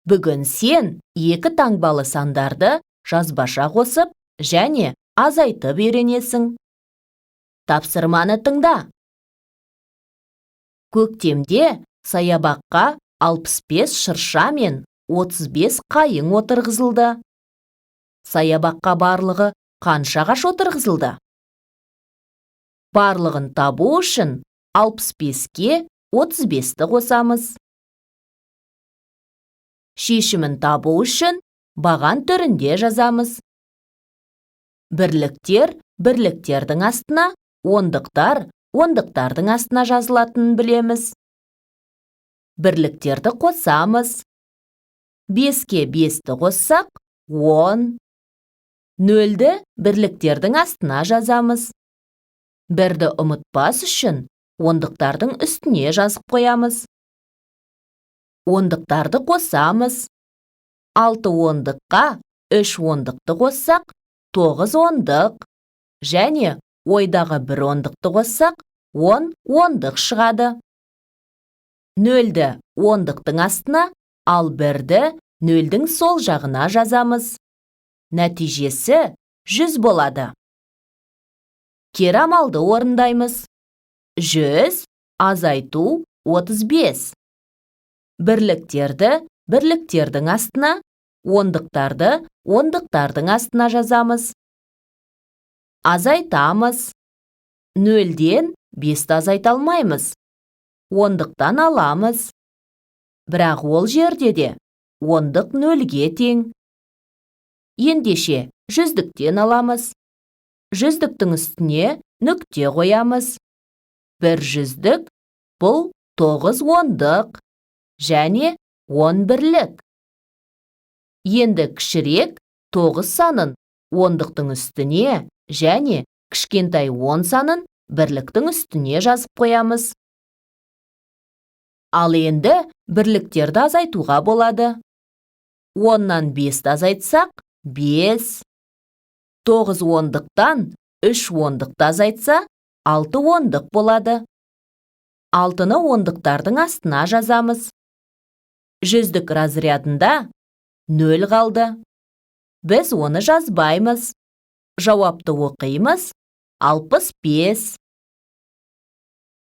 Бүгін сен екі таңбалы сандарды жазбаша қосып және азайтып үйренесің. Тапсырманы тыңда. Көктемде саябаққа 65 шырша мен 35 қайың отырғызылды. Саябаққа барлығы қанша ағаш отырғызылды? Барлығын табу үшін 65-ке 35-ті қосамыз. Шешімін табу үшін баған түрінде жазамыз. Бірліктер бірліктердің астына, ондықтар ондықтардың астына жазылатынын білеміз. Бірліктерді қосамыз. 5-ке 5-ті қоссақ 10. 0-ді бірліктердің астына жазамыз. 1-ді ұмытпас үшін ондықтардың үстіне жазып қоямыз. Ондықтарды қосамыз. 6 ондыққа 3 ондықты қоссақ 9 ондық. Және ойдағы 1 ондықты қоссақ 10 ондық шығады. 0-ді ондықтың астына, ал 1-ді 0-дің сол жағына жазамыз. Нәтижесі 100 болады. Кері амалды орындаймыз. 100 азайту 35. Бірліктерді бірліктердің астына, ондықтарды ондықтардың астына жазамыз. Азайтамыз. 0-ден 5-ті азайта алмаймыз. Ондықтан аламыз. Бірақ ол жерде де ондық 0-ге тең. Ендеше 100-діктен аламыз. 100-діктің үстіне нүкте қоямыз. 100-дік бұл 9 ондық және 10 бірлік. Енді кішірек 9 санын ондықтың үстіне және кішкентай 10 санын бірліктің үстіне жазып қоямыз. Ал енді бірліктерді азайтуға болады. 10-нан 5-ті азайтсақ 5. 9 ондықтан 3 ондықты азайтса 6 ондық болады. 6-ны ондықтардың астына жазамыз. 100-дік разрядында 0 қалды. Біз оны жазбаймыз. Жауапты оқимыз. 65.